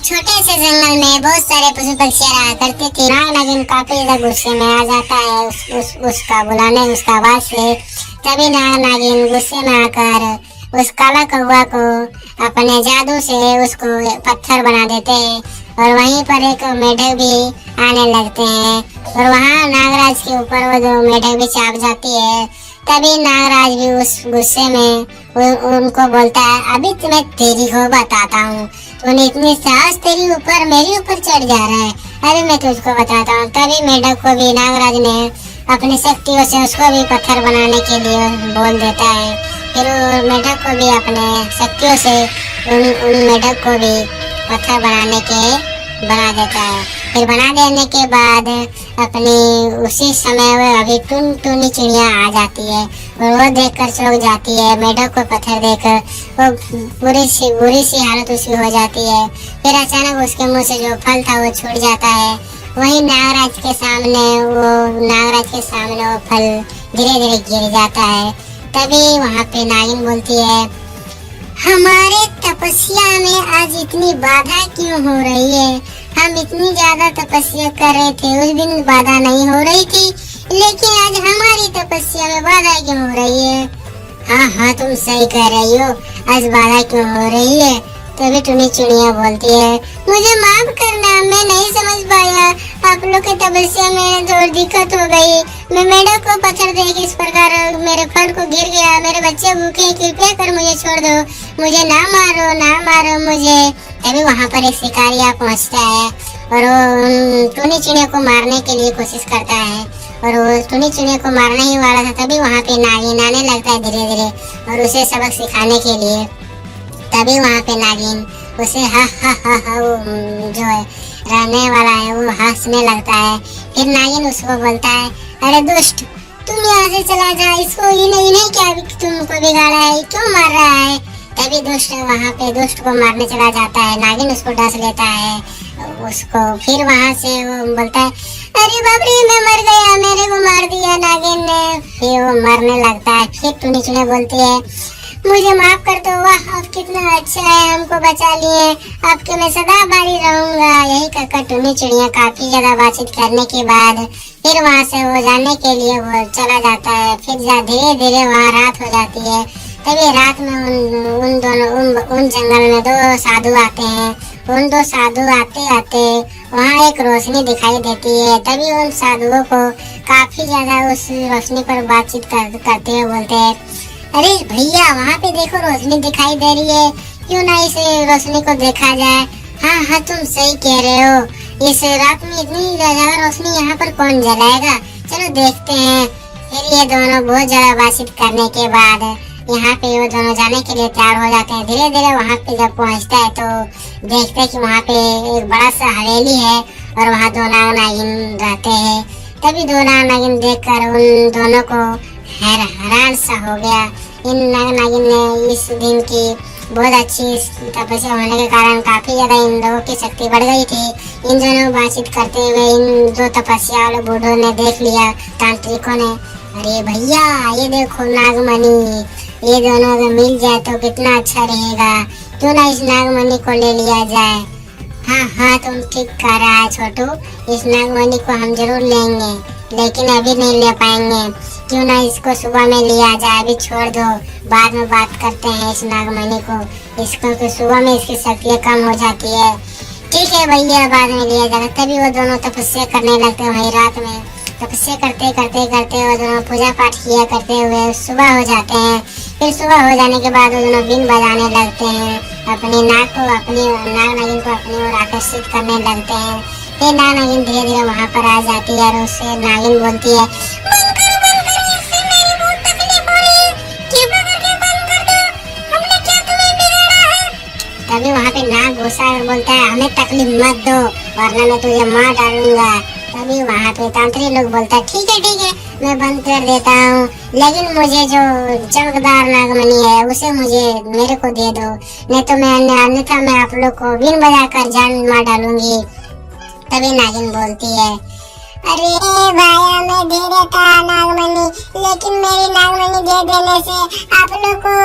छोटे से जंगल में बहुत सारे पशु पक्षी रहा करते थे। नाग नागिन काफी ज्यादा गुस्से में आ जाता है उसका बुलाने, उसका आवाज से। तभी नाग नागिन गुस्से में आकर उस काला कौवा को अपने जादू से उसको पत्थर बना देते हैं और वहीं पर एक मेढक भी आने लगते हैं और वहाँ नागराज के ऊपर वो जो मेढक भी चाप जाती है। तभी नागराज भी उस गुस्से में उनको बोलता है, अभी तुम्हें तेरी को बताता हूँ, तूने इतनी साहस तेरी ऊपर मेरे ऊपर चढ़ जा रहा है, अभी मैं तुझको बताता हूँ। तभी मेढक को भी नागराज ने अपनी शक्तियों से उसको भी पत्थर बनाने के लिए बोल देता है। फिर मेढक को भी अपने शक्तियों से उन मेढक को भी पत्थर बना देता है। फिर बना देने के बाद अपनी उसी समय वो अभी टुनटुनी चिड़िया आ जाती है और वो देखकर चौंक जाती है। मेढक को पत्थर देकर वो बुरी सी हालत उसकी हो जाती है। फिर अचानक उसके मुंह से जो फल था वो छूट जाता है। वही नागराज के सामने वो फल धीरे धीरे गिर जाता है। तभी वहाँ पे नागिन बोलती है, हमारे तपस्या में आज इतनी बाधा क्यों हो रही है? हम इतनी ज्यादा तपस्या कर रहे थे, उस दिन बाधा नहीं हो रही थी, लेकिन आज हमारी तपस्या में बाधा क्यों हो रही है? हाँ तुम सही कह रही हो, आज बाधा क्यों हो रही है? तभी टुनी चिड़िया बोलती है, मुझे माफ करना, मैं नहीं समझ पाया, आप लोग की तपस्या में थोड़ी दिक्कत हो गई। मैं मेढक को पत्थर दे के इस प्रकार मेरे फल को गिर गया, मेरे बच्चे भूखे, कृपया कर मुझे छोड़ दो, मुझे ना मारो मुझे। तभी वहाँ पर एक शिकारिया पहुँचता है और वो टुनी चिड़िया को मारने के लिए कोशिश करता है और वो टुनी चिड़िया को मारने ही वाला था। तभी वहाँ पे नागिन आने लगता है धीरे धीरे और उसे सबक सिखाने के लिए। तभी वहाँ पे नागिन उसे हा वो जो है रहने वाला है वो हंसने लगता है। फिर नागिन उसको बोलता है, अरे दुष्ट, तुम यहाँ से चला जा, इसको इन्हें क्या तुमको बिगाड़ा है, क्यों मार रहा है? तभी दुष्ट को मारने चला जाता है। नागिन उसको डस लेता है उसको। फिर वहाँ से वो बोलता है, अरे बाप रे, मैं मर गया, मेरे को मार दिया नागिन ने। फिर वो मरने लगता है। फिर टुनी चिड़िया बोलती है, मुझे माफ कर दो, वाह आप कितना अच्छा है, हमको बचा लिए, आपके मैं सदा बारी रहूंगा। यही कहकर टुनी चिड़िया काफी ज्यादा बातचीत करने के बाद फिर वहाँ से वो जाने के लिए वो चला जाता है। फिर धीरे धीरे वहाँ रात हो जाती है। तभी रात में उन जंगल में दो साधु आते हैं। उन दो साधु आते आते वहाँ एक रोशनी दिखाई देती है। तभी उन साधुओं को काफी ज्यादा उस रोशनी पर बातचीत करते हुए बोलते हैं, अरे भैया, वहाँ पे देखो रोशनी दिखाई दे रही है, क्यों ना इस रोशनी को देखा जाए? हाँ तुम सही कह रहे हो, इस रात में इतनी ज्यादा रोशनी यहाँ पर कौन जलाएगा, चलो देखते हैं। फिर ये दोनों बहुत ज्यादा बातचीत करने के बाद यहाँ पे वो दोनों जाने के लिए तैयार हो जाते हैं। धीरे धीरे वहाँ पे जब पहुँचता है तो देखते हैं कि वहाँ पे एक बड़ा सा हवेली है और वहाँ दो नाग नागिन रहते हैं। तभी दो नाग नागिन देखकर उन दोनों को हैरान सा हो गया। इन नाग नागिन ने इस दिन की बहुत अच्छी तपस्या होने के कारण काफी ज्यादा इन लोगों की शक्ति बढ़ गई थी। इन दोनों बातचीत करते हुए इन दो तपस्या वाले बूढ़ों ने देख लिया, तांत्रिकों ने, अरे भैया ये देखो नागमणि, ये दोनों अगर मिल जाए तो कितना अच्छा रहेगा, क्यों ना इस नागमणि को ले लिया जाए। हाँ तुम ठीक कह रहा है छोटू, इस नागमणि को हम जरूर लेंगे, लेकिन अभी नहीं ले पाएंगे, क्यों ना इसको सुबह में लिया जाए, अभी छोड़ दो, बाद में बात करते हैं इस नागमणि को, इसको तो सुबह में इसकी शक्तियाँ कम हो जाती है। ठीक है भैया, बाद में लिया जाएगा। तभी वो दोनों तपस्या करने लगते हैं। वही रात में तपस्या करते करते वो दोनों पूजा पाठ किया करते हुए सुबह हो जाते हैं। फिर सुबह हो जाने के बाद वो दोनों बीन बजाने लगते हैं, अपनी नाग नागिन को अपनी ओर आकर्षित करने लगते हैं। फिर नाग नागिन धीरे धीरे वहाँ पर आ जाती है और उससे नागिन बोलती है, तभी वहाँ पे नाग गुस्सा और बोलता है, हमें तकलीफ मत दो वरना मैं तुझे मार डालूंगा। तभी वहाँ पे तांत्रिक लोग बोलता है, ठीक है मैं बंद कर देता हूँ, लेकिन मुझे जो चमकदार नागमणि है उसे मेरे को दे दो, नहीं तो अन्यथा मैं आप लोग को बीन बजाकर जान मार डालूंगी। तभी नागिन बोलती है, अरे भाया मैं दे देता नागमणि, लेकिन मेरी नागमणि दे देने से आप लोग को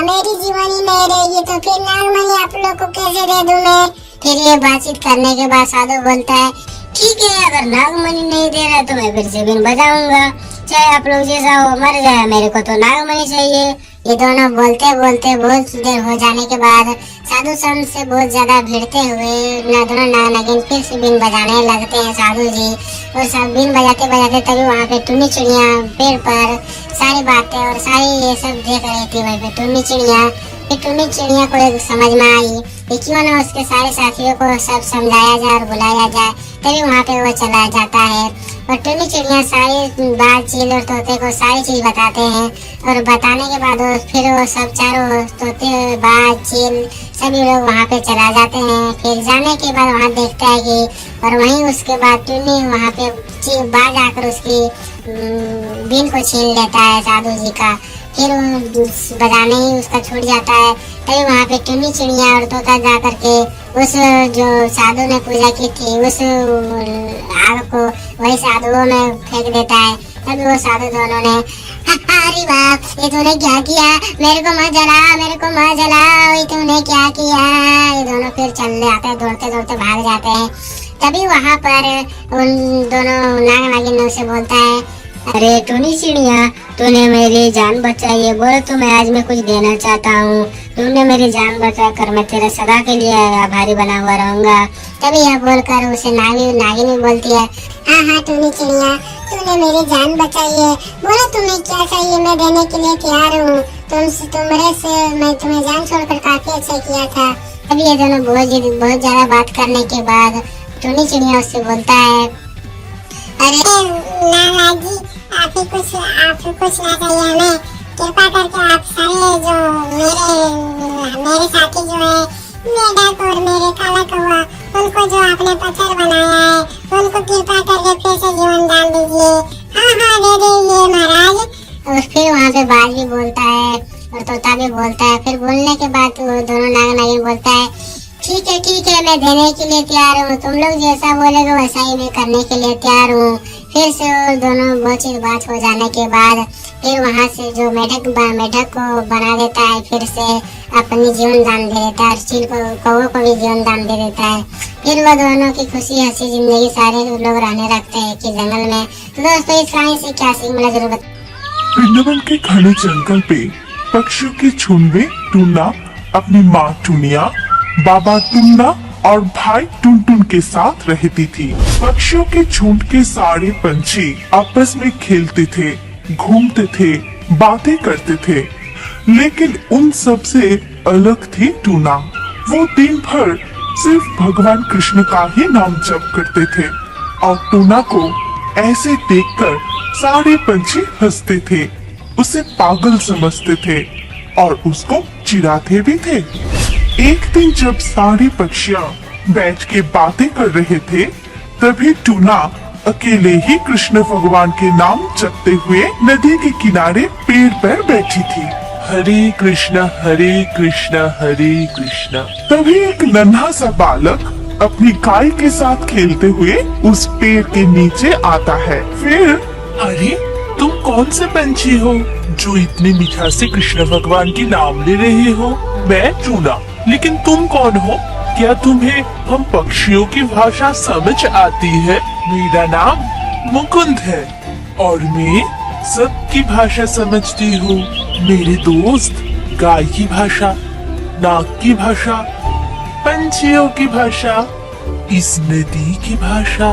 मेरी जीवनी नहीं रहेगी, तो फिर नागमणि आप लोग को कैसे दे दूं मैं? फिर ये बातचीत करने के बाद साधु बोलता है, ठीक है, अगर नागमणि नहीं दे रहा तो मैं फिर से बीन बजाऊंगा, चाहे आप लोग जैसा हो, मर जाए, मेरे को तो नागमणि चाहिए। ये दोनों बोलते बोलते बहुत देर हो जाने के बाद साधु संत से बहुत ज्यादा भिड़ते हुए दोनों नाग नागिन फिर से बीन बजाने लगते हैं साधु जी। और सब बीन बजाते बजाते तभी वहाँ पे टुन्नी चिड़िया पेड़ पर सारी बातें और सारी ये सब देख रही थी। वहीं पे टुन्नी चिड़िया को एक समझ में आई कि क्यों ना उसके सारे साथियों को सब समझाया जाए और बुलाया जाए। तभी वहाँ पे वो चला जाता है और टुन्नी चिड़िया सारी बात चील और तोते को सारी चीज बताते हैं। और बताने के बाद फिर वो सब चारों तोते बाज चील सभी लोग वहाँ पे चला जाते हैं। फिर जाने के बाद वहाँ देखता है कि और वहीं उसके बाद टुन्नी वहाँ पे बाज आकर उसकी बीन को छीन लेता है साधु जी का। फिर बजाने ही उसका छूट जाता है। तभी वहाँ पे टुन्नी चिड़िया और तोता जा करके उस जो साधु ने पूजा की थी उस आग को वही साधुओं में फेंक देता है। तभी वो साधु दोनों ने, अरे बाप, ये तूने क्या किया, मेरे को मत जला, मेरे को मत जला, ये तूने क्या किया। ये दोनों फिर चलने आते हैं, दौड़ते दौड़ते भाग जाते हैं। तभी वहाँ पर उन दोनों नाग नागिन से बोलता है, अरे टुन्नी चिड़िया, तूने मेरी जान बचाई है, बोले तो मैं आज मैं कुछ देना चाहता हूँ, तूने मेरी जान बचा कर मैं तेरा सदा के लिए आभारी बना हुआ रहूंगा। तभी यह बोलकर उसे नागिनी बोलती है, हाँ हाँ टुन्नी चिड़िया, तूने मेरी जान बचाई है, बोलो तुम्हें क्या चाहिए, मैं देने के लिए तैयार हूँ। तुम्हारे से मैं तुम्हें जान छोड़कर काफी अच्छा किया था। तभी ये दोनों बहुत ज्यादा बात करने के बाद टुन्नी चिड़िया उससे बोलता है, अरे नाग जी, आप कुछ ना चाहिए हमें, कृपा करके आप सारे जो मेरे साथी जो है मेढक और मेरे काला कौवा, उनको जो आपने पत्थर बनाया है उनको कृपा करके फिर से जीवन दान दीजिए। हाँ दे दीजिए महाराज। और फिर वहाँ पे बाज भी बोलता है और तोता भी बोलता है। फिर बोलने के बाद वो दोनों नाग नागिन बोलता है, ठीक है, मैं देने के लिए तैयार हूँ, तुम लोग जैसा बोलेगा वैसा ही मैं करने के लिए तैयार हूँ। फिर से वो दोनों बहुत चीज बात हो जाने के बाद फिर वहाँ से जो मेढक को बना देता है, फिर से अपनी जीवन दान दे देता है और चील कौवे को भी जीवन दान दे देता है। फिर वो दोनों की खुशी हंसी जिंदगी सारे लोग रहने लगते हैं कि जंगल में। तो दोस्तों इस कहानी से क्या सीख मिला जरूर बताइए। वृंदावन के घने जंगल पे पक्षियों के झुंड में टूना अपनी माँ टुनिया, बाबा टुन्ना और भाई टुनटुन के साथ रहती थी। पक्षियों के झुंड के सारे पंछी आपस में खेलते थे, घूमते थे, बातें करते थे, लेकिन उन सब से अलग थी टूना। वो दिन भर सिर्फ भगवान कृष्ण का ही नाम जप करते थे और टूना को ऐसे देखकर सारे पंछी हंसते थे, उसे पागल समझते थे और उसको चिढ़ाते भी थे। एक दिन जब सारे पक्षियाँ बैठ के बातें कर रहे थे, तभी टूना अकेले ही कृष्ण भगवान के नाम जपते हुए नदी के किनारे पेड़ पर बैठी थी। हरे कृष्णा हरे कृष्णा हरे कृष्णा। तभी एक नन्हा सा बालक अपनी गाय के साथ खेलते हुए उस पेड़ के नीचे आता है। फिर, अरे तुम कौन से पंछी हो जो इतने मीठा से कृष्ण भगवान की नाम ले रहे हो? मैं टूना, लेकिन तुम कौन हो? क्या तुम्हें हम पक्षियों की भाषा समझ आती है? मेरा नाम मुकुंद है और मैं सबकी भाषा समझती हूँ। मेरे दोस्त गाय की भाषा, नाग की भाषा, पंछियों की भाषा, इस नदी की भाषा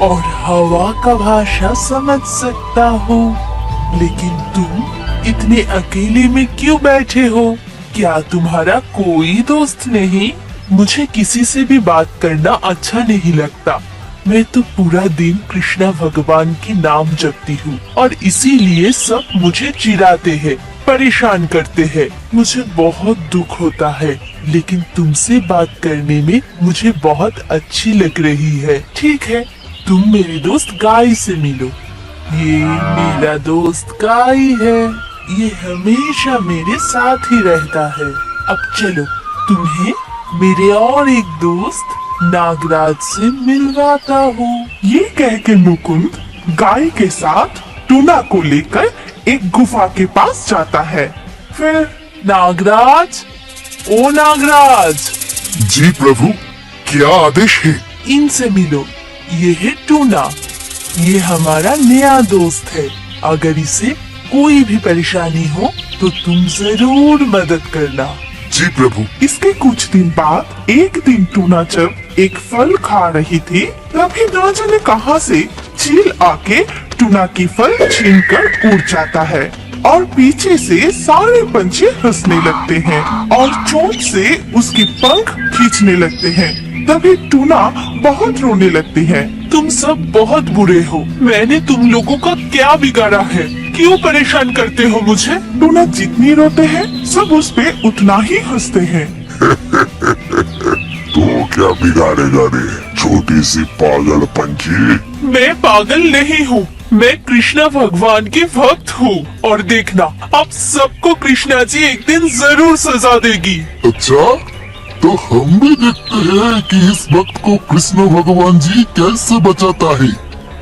और हवा का भाषा समझ सकता हूँ। लेकिन तुम इतने अकेले में क्यों बैठे हो? क्या तुम्हारा कोई दोस्त नहीं? मुझे किसी से भी बात करना अच्छा नहीं लगता। मैं तो पूरा दिन कृष्णा भगवान की नाम जपती हूँ और इसीलिए सब मुझे चिढ़ाते हैं, परेशान करते हैं। मुझे बहुत दुख होता है, लेकिन तुमसे बात करने में मुझे बहुत अच्छी लग रही है। ठीक है, तुम मेरे दोस्त गाय से मिलो। ये मेरा दोस्त गाय है, ये हमेशा मेरे साथ ही रहता है। अब चलो तुम्हें मेरे और एक दोस्त नागराज से मिलवाता हूँ। ये कह के मुकुंद गाय के साथ टूना को लेकर एक गुफा के पास जाता है। फिर नागराज, ओ नागराज। जी प्रभु, क्या आदेश है? इनसे मिलो। ये है टूना। ये हमारा नया दोस्त है। अगर इसे कोई भी परेशानी हो तो तुम जरूर मदद करना। जी प्रभु। इसके कुछ दिन बाद एक दिन टूना जब एक फल खा रही थी, तभी ना जाने कहां से चील आके टूना की फल छीनकर उड़ जाता है और पीछे से सारे पंछी हंसने लगते हैं और चोंच से उसके पंख खींचने लगते हैं। तभी टूना बहुत रोने लगती है। तुम सब बहुत बुरे हो। मैंने तुम लोगों का क्या बिगाड़ा है? क्यों परेशान करते हो मुझे? टूना जितनी रोते हैं सब उस पे उतना ही हंसते हैं। तो क्या बिगाड़ेगा रे छोटी सी पागल पंछी? मैं पागल नहीं हूँ। मैं कृष्णा भगवान के भक्त हूँ और देखना आप सबको कृष्णा जी एक दिन जरूर सजा देगी। अच्छा, तो हम भी देखते हैं कि इस वक्त को कृष्ण भगवान जी कैसे बचाता है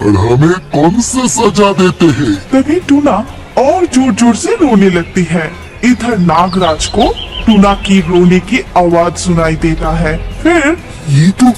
और हमें कौन सा सजा देते हैं। तभी टूना और जोर जोर से रोने लगती है। इधर नागराज को टूना की रोने की आवाज सुनाई देता है। फिर ये तो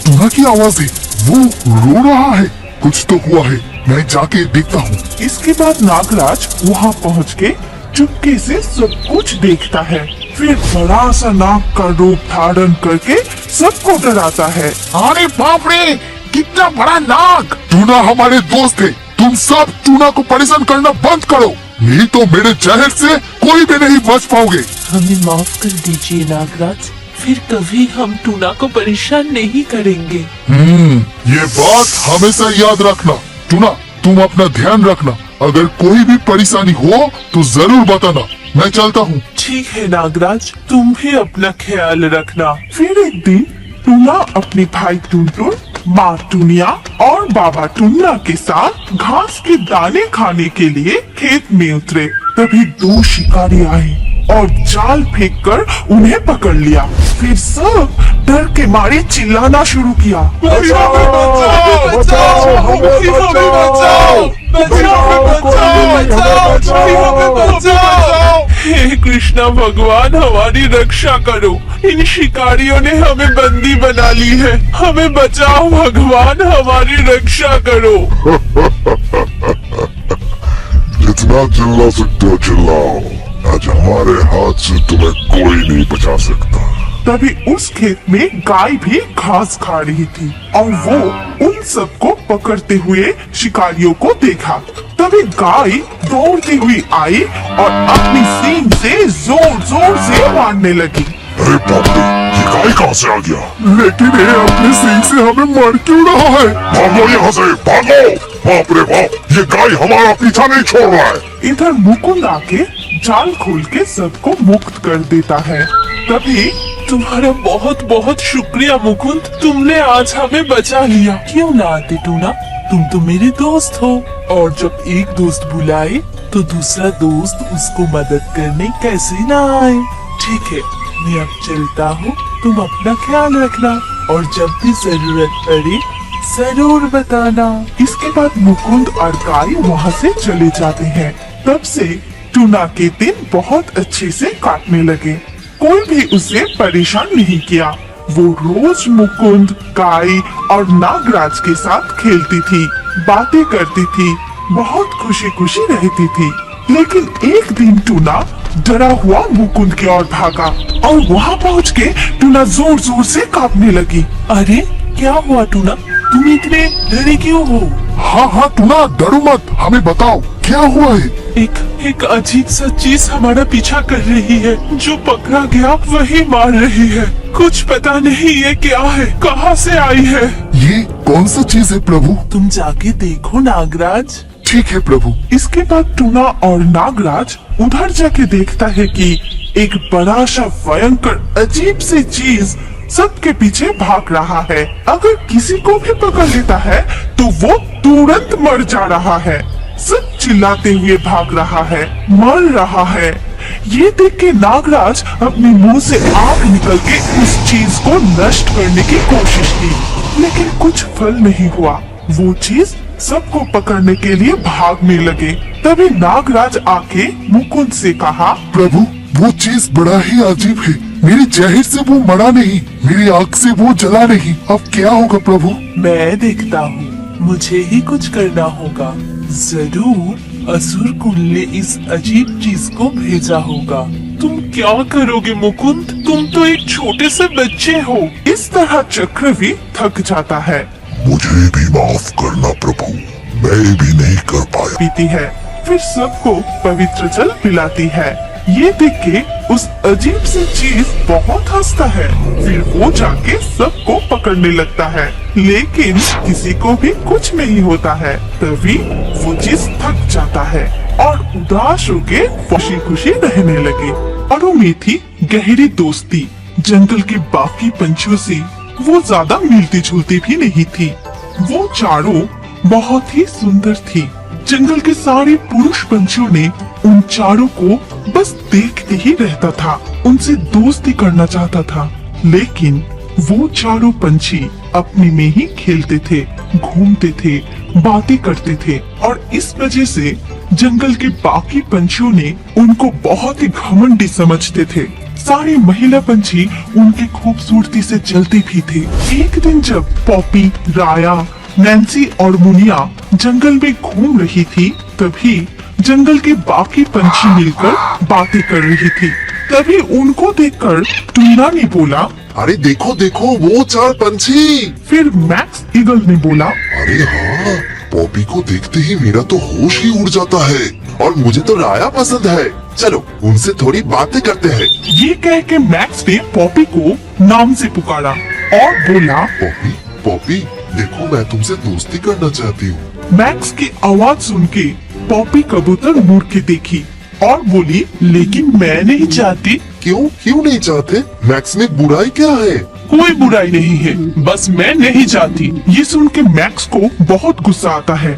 टूना की आवाज है, वो रो रहा है। कुछ तो हुआ है, मैं जाके देखता हूँ। इसके बाद नागराज वहाँ पहुँच के चुपके से सब कुछ देखता है। फिर बड़ा सा नाग का रूप धारण करके सबको डराता है। अरे बाप रे, कितना बड़ा नाग! टूना हमारे दोस्त है। तुम सब टूना को परेशान करना बंद करो, नहीं तो मेरे जहर से कोई भी नहीं बच पाओगे। हमें माफ कर दीजिए नागराज, फिर कभी हम टूना को परेशान नहीं करेंगे। ये बात हमेशा याद रखना। टूना, तुम अपना ध्यान रखना। अगर कोई भी परेशानी हो तो जरूर बताना। मैं चलता हूँ। ठीक है नागराज, तुम भी अपना ख्याल रखना। फिर एक दिन टूना अपने भाई टुनटुन, माँ टुनिया और बाबा टुन्ना के साथ घास के दाने खाने के लिए खेत में उतरे। तभी दो शिकारी आए और जाल फेंककर उन्हें पकड़ लिया। फिर सब डर के मारे चिल्लाना शुरू किया। बचाओ, बचाओ, बचाओ, हमें बचाओ, बचाओ। हे कृष्णा भगवान, हमारी रक्षा करो। इन शिकारियों ने हमें बंदी बना ली है। हमें बचाओ भगवान, हमारी रक्षा करो। जितना चिल्ला सकते हो चिल्लाओ, आज हमारे हाथ से तुम्हें कोई नहीं बचा सकता। तभी उस खेत में गाय भी घास खा रही थी और वो उन सबको पकड़ते हुए शिकारियों को देखा। तभी गाय दौड़ती हुई आई और अपनी सींग से जोर जोर से मारने लगी। अरे बाप रे, ये गाय कहाँ से आ गया? लेकिन ये अपने सींग से हमें मार क्यों रहा है? भागो यहाँ से, भागो! बाप रे बाप, ये गाय हमारा पीछा नहीं छोड़ रहा है। इधर मुकुंद आके जाल खोल के सबको मुक्त कर देता है। तभी तुम्हारा बहुत बहुत शुक्रिया मुकुंद, तुमने आज हमें बचा लिया। क्यों ना आते टूना, तुम तो मेरे दोस्त हो और जब एक दोस्त बुलाए तो दूसरा दोस्त उसको मदद करने कैसे ना आए। ठीक है, मैं अब चलता हूँ, तुम अपना ख्याल रखना और जब भी जरूरत पड़े जरूर बताना। इसके बाद मुकुंद और गाय वहाँ से चले जाते हैं। तब से टूना के दिन बहुत अच्छे से काटने लगे। कोई भी उसे परेशान नहीं किया। वो रोज मुकुंद, गाय और नागराज के साथ खेलती थी, बातें करती थी, बहुत खुशी खुशी रहती थी। लेकिन एक दिन टूना डरा हुआ मुकुंद की ओर भागा और वहाँ पहुँच के टूना जोर जोर से कांपने लगी। अरे क्या हुआ टूना, तुम इतने डरे क्यों हो? हाँ टूना, डरो मत, हमें बताओ क्या हुआ है। एक अजीब सा चीज हमारा पीछा कर रही है। जो पकड़ा गया वही मार रही है। कुछ पता नहीं ये क्या है, कहाँ से आई है। ये कौन सा चीज है प्रभु? तुम जाके देखो नागराज। ठीक है प्रभु। इसके बाद टूना और नागराज उधर जाके देखता है कि एक बड़ा सा भयंकर अजीब सी चीज सबके पीछे भाग रहा है। अगर किसी को भी पकड़ लेता है तो वो तुरंत मर जा रहा है। सब चिल्लाते हुए भाग रहा है, मर रहा है। ये देख के नागराज अपने मुंह से आग निकल के उस चीज को नष्ट करने की कोशिश की, लेकिन कुछ फल नहीं हुआ। वो चीज सबको पकड़ने के लिए भागने लगे। तभी नागराज आके मुकुंद से कहा, प्रभु वो चीज बड़ा ही अजीब है, मेरी जहर से वो मरा नहीं, मेरी आग से वो जला नहीं। अब क्या होगा प्रभु? मैं देखता हूँ, मुझे ही कुछ करना होगा। जरूर असुर कुल ने इस अजीब चीज को भेजा होगा। तुम क्या करोगे मुकुंद? तुम तो एक छोटे से बच्चे हो। इस तरह चक्र भी थक जाता है। मुझे भी माफ करना प्रभु, मैं भी नहीं कर पाया। पीती है, फिर सबको पवित्र जल पिलाती है। ये देख के उस अजीब सी चीज बहुत हंसता है। फिर वो जाके सबको पकड़ने लगता है, लेकिन किसी को भी कुछ नहीं होता है। तभी वो चीज थक जाता है और उदास होके खुशी खुशी रहने लगे। और उम्मीद थी गहरी दोस्ती। जंगल के बाकी पंछियों से वो ज्यादा मिलती जुलती भी नहीं थी। वो चारों बहुत ही सुंदर थी। जंगल के सारे पुरुष पंछियों ने उन चारों को बस देखते ही रहता था, उनसे दोस्ती करना चाहता था। लेकिन वो चारों पंछी अपने में ही खेलते थे, घूमते थे, बातें करते थे और इस वजह से जंगल के बाकी पंछियों ने उनको बहुत ही घमंडी समझते थे। सारी महिला पंछी उनकी खूबसूरती से जलती भी थे। एक दिन जब पॉपी, राया, नैन्सी और मुनिया जंगल में घूम रही थी, तभी जंगल के बाकी पंछी मिलकर बातें कर रही थी। तभी उनको देखकर टुन्ना ने बोला, अरे देखो देखो वो 4 पंछी। फिर मैक्स ईगल ने बोला, अरे हाँ, पॉपी को देखते ही मेरा तो होश ही उड़ जाता है और मुझे तो राया पसंद है। चलो उनसे थोड़ी बातें करते हैं। ये कह के मैक्स ने पॉपी को नाम से पुकारा और बोला, पॉपी पॉपी देखो मैं तुमसे दोस्ती करना चाहती हूँ। मैक्स की आवाज सुन के पॉपी कबूतर मुड़ के देखी और बोली, लेकिन मैं नहीं चाहती। क्यों नहीं चाहते? मैक्स में बुराई क्या है? कोई बुराई नहीं है, बस मैं नहीं चाहती। ये सुन के मैक्स को बहुत गुस्सा आता है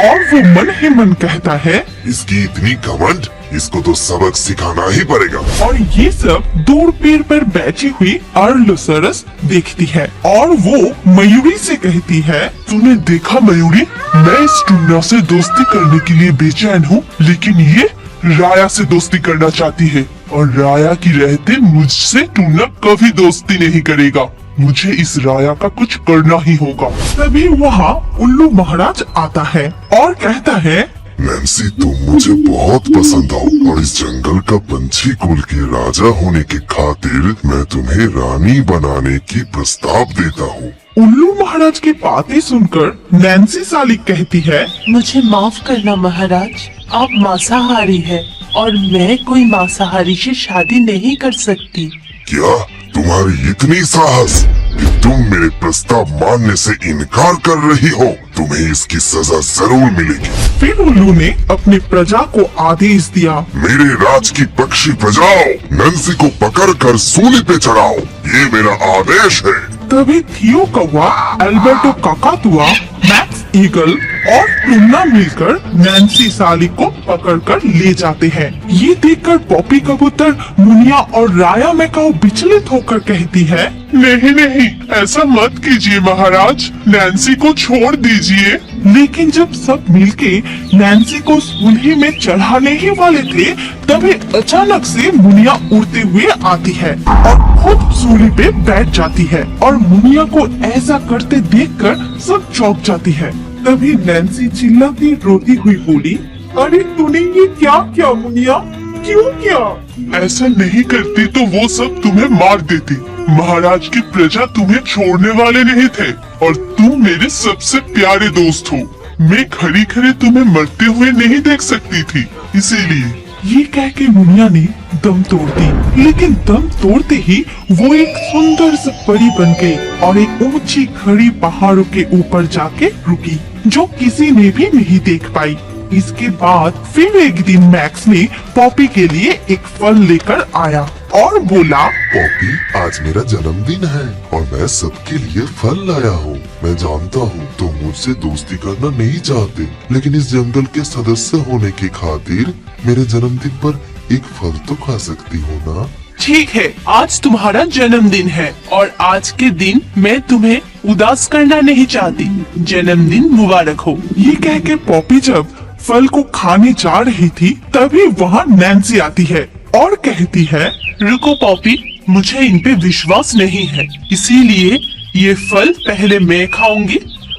और वो मन ही मन कहता है, इसकी इतनी घमंड, इसको तो सबक सिखाना ही पड़ेगा। और ये सब दूर पेड़ पर बैठी हुई अर्लोसरस देखती है और वो मयूरी से कहती है, तूने देखा मयूरी, मैं इस टुन्ना से दोस्ती करने के लिए बेचैन हूँ, लेकिन ये राया से दोस्ती करना चाहती है और राया की रहते मुझसे टुन्ना कभी दोस्ती नहीं करेगा। मुझे इस राया का कुछ करना ही होगा। तभी वहाँ उल्लू महाराज आता है और कहता है, नैन्सी तुम मुझे बहुत पसंद हो और इस जंगल का पंछी कुल के राजा होने के खातिर मैं तुम्हें रानी बनाने की प्रस्ताव देता हूँ। उल्लू महाराज की बातें सुनकर नैन्सी साली कहती है, मुझे माफ करना महाराज, आप मांसाहारी हैं और मैं कोई मांसाहारी से शादी नहीं कर सकती। क्या तुम्हारी इतनी साहस कि तुम मेरे प्रस्ताव मानने से इनकार कर रही हो? तुम्हें इसकी सजा जरूर मिलेगी। फिर उल्लू ने अपनी प्रजा को आदेश दिया, मेरे राज की पक्षी प्रजाओ, नंसी को पकड़कर सूली पे चढ़ाओ, ये मेरा आदेश है। तभी थियो कौवा, अल्बर्टो काकातुआ, मैक्स ईगल और टुन्ना मिलकर नैन्सी साली को पकड़कर ले जाते हैं। ये देखकर पॉपी कबूतर, मुनिया और राया मैकाओ विचलित होकर कहती है, नहीं नहीं, ऐसा मत कीजिए महाराज, नैन्सी को छोड़ दीजिए। लेकिन जब सब मिलके नैन्सी को सूली में चढ़ाने ही वाले थे, तभी अचानक से मुनिया उड़ते हुए आती है और खुद सूली पे बैठ जाती है और मुनिया को ऐसा करते देखकर सब चौंक जाती है। तभी नैन्सी चिल्लाती रोती हुई बोली, अरे तूने ये क्या किया मुनिया, क्यों किया? ऐसा नहीं करती तो वो सब तुम्हें मार देती। महाराज की प्रजा तुम्हें छोड़ने वाले नहीं थे और तुम मेरे सबसे प्यारे दोस्त हो। मैं खड़ी खड़े तुम्हें मरते हुए नहीं देख सकती थी, इसीलिए। ये कह के मुनिया ने दम तोड़ दी, लेकिन दम तोड़ते ही वो एक सुंदर सी परी बन गई और एक ऊंची खड़ी पहाड़ों के ऊपर जाके रुकी, जो किसी ने भी नहीं देख पाई। इसके बाद फिर एक दिन मैक्स ने पॉपी के लिए एक फल लेकर आया और बोला, पॉपी आज मेरा जन्मदिन है और मैं सबके लिए फल लाया हूँ। मैं जानता हूँ तुम मुझसे दोस्ती करना नहीं चाहते, लेकिन इस जंगल के सदस्य होने की खातिर मेरे जन्मदिन पर एक फल तो खा सकती हो ना? ठीक है, आज तुम्हारा जन्मदिन है और आज के दिन मैं तुम्हें उदास करना नहीं चाहती। जन्मदिन मुबारक हो। ये कह के पॉपी जब फल को खाने जा रही थी, तभी वहाँ नैन्सी आती है और कहती है, रुको पॉपी, मुझे इन पे विश्वास नहीं है, इसीलिए ये फल पहले मैं खाऊंगी।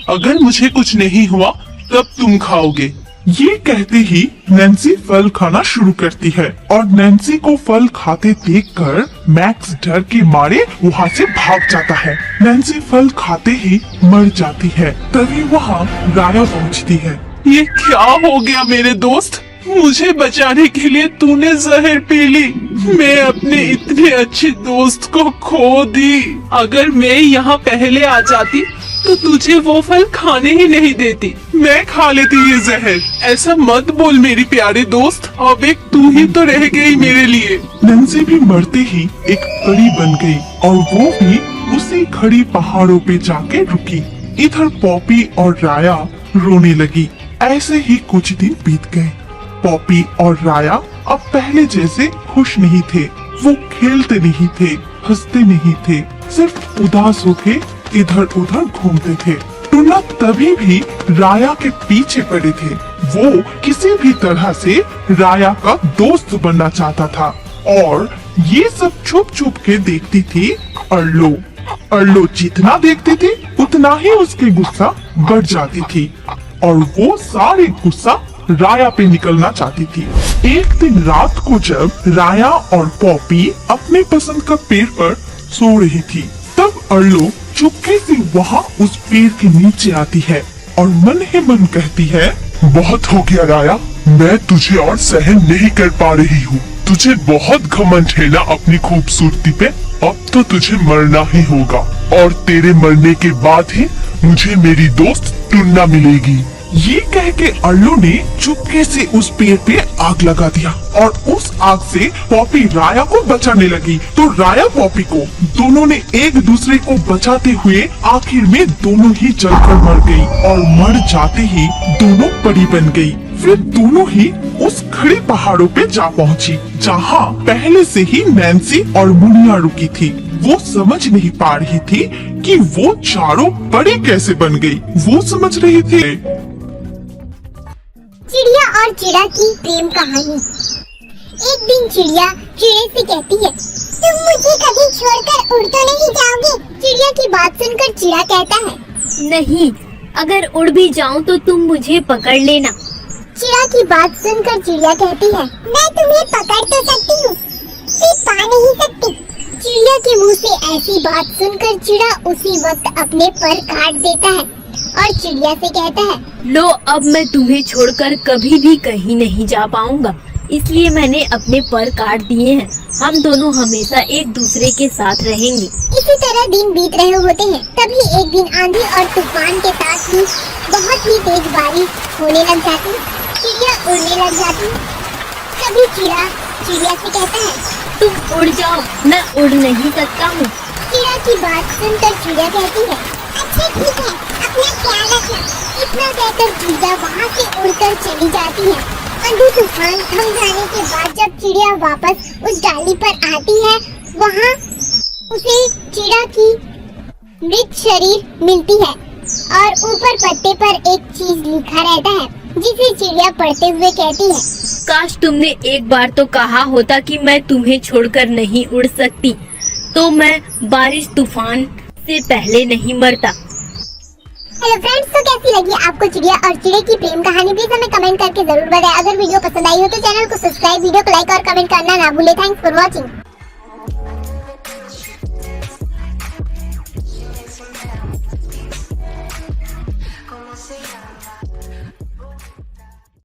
अगर मुझे कुछ नहीं हुआ तब तुम खाओगे। ये कहते ही नैन्सी फल खाना शुरू करती है और नैन्सी को फल खाते देखकर मैक्स डर के मारे वहाँ से भाग जाता है। नैन्सी फल खाते ही मर जाती है। तभी वहाँ राया पहुँचती है। ये क्या हो गया मेरे दोस्त? मुझे बचाने के लिए तूने जहर पी ली। मैं अपने इतने अच्छे दोस्त को खो दी। अगर मैं यहाँ पहले आ जाती तो तुझे वो फल खाने ही नहीं देती, मैं खा लेती ये जहर। ऐसा मत बोल मेरी प्यारे दोस्त, अब एक तू ही तो रह गई मेरे लिए। नैन्सी भी मरते ही एक परी बन गई और वो भी उसी खड़ी पहाड़ों पे जाके रुकी। इधर पॉपी और राया रोने लगी। ऐसे ही कुछ दिन बीत गए। पॉपी और राया अब पहले जैसे खुश नहीं थे। वो खेलते नहीं थे, हंसते नहीं थे, सिर्फ उदास होके इधर उधर घूमते थे। टुन्ना तभी भी राया के पीछे पड़े थे। वो किसी भी तरह से राया का दोस्त बनना चाहता था और ये सब छुप छुप के देखती थी अर्लो। अर्लो जितना देखती थी उतना ही उसकी गुस्सा बढ़ जाती थी और वो सारे गुस्सा राया पे निकलना चाहती थी। एक दिन रात को जब राया और पॉपी अपने पसंद का पेड़ पर सो रही थी, तब अर्लो चुपके से वहाँ उस पेड़ के नीचे आती है और मन ही मन कहती है, बहुत हो गया राया, मैं तुझे और सहन नहीं कर पा रही हूँ। तुझे बहुत घमंड है ना अपनी खूबसूरती पे। अब तो तुझे मरना ही होगा और तेरे मरने के बाद ही मुझे मेरी दोस्त टुन्ना मिलेगी। ये कह के अर्लो ने चुपके से उस पेड़ पे आग लगा दिया और उस आग से पॉपी राया को बचाने लगी। तो राया पॉपी को दोनों ने एक दूसरे को बचाते हुए आखिर में दोनों ही जलकर मर गई और मर जाते ही दोनों परी बन गई। फिर दोनों ही उस खड़े पहाड़ों पे जा पहुंची जहाँ पहले से ही नैन्सी और मुनिया रुकी थी। वो समझ नहीं पा रही थी कि वो चारों परी कैसे बन गई। वो समझ रही थी चिड़िया और चिड़ा की प्रेम कहानी। एक दिन चिड़िया चिड़े से कहती है, तुम मुझे कभी छोड़कर उड़ तो नहीं जाओगे? चिड़िया की बात सुनकर चिड़ा कहता है, नहीं, अगर उड़ भी जाऊं तो तुम मुझे पकड़ लेना। चिड़ा की बात सुनकर चिड़िया कहती है, मैं तुम्हें पकड़ तो सकती हूँ, सिर्फ पा नहीं सकती। चिड़िया के मुंह से ऐसी बात सुनकर चिड़ा उसी वक्त अपने पर काट देता है और चिड़िया से कहता है, लो, अब मैं तुम्हें छोड़कर कभी भी कहीं नहीं जा पाऊंगा, इसलिए मैंने अपने पर काट दिए हैं। हम दोनों हमेशा एक दूसरे के साथ रहेंगे। इसी तरह दिन बीत रहे होते हैं। तभी एक दिन आंधी और तूफान के साथ ही बहुत ही तेज बारिश होने लग जाती है। चिड़िया उड़ने लग जाती है। तभी चिड़िया से कहता है, तुम उड़ जाओ, मैं उड़ नहीं सकता हूँ। चिड़िया की बात सुनकर चिड़िया कहती है, अच्छा ठीक है, अपना ख्याल रखना। इतना कहकर चिड़िया वहाँ से उड़कर चली जाती है। आंधी तूफान थम जाने के बाद जब चिड़िया वापस उस डाली पर आती है, वहाँ उसे चिड़ा की मृत शरीर मिलती है और ऊपर पत्ते पर एक चीज लिखा रहता है, जिसे चिड़िया पढ़ते हुए कहती है, काश तुमने एक बार तो कहा होता कि मैं तुम्हें छोड़कर नहीं उड़ सकती, तो मैं बारिश तूफान से पहले नहीं मरता। हेलो फ्रेंड्स, तो कैसी लगी आपको चिड़िया और चिड़े की प्रेम कहानी? प्लीज हमें कमेंट करके जरूर बताएं। अगर वीडियो पसंद आई हो तो चैनल को सब्सक्राइब, वीडियो को लाइक और कमेंट करना ना भूले। Thanks for watching.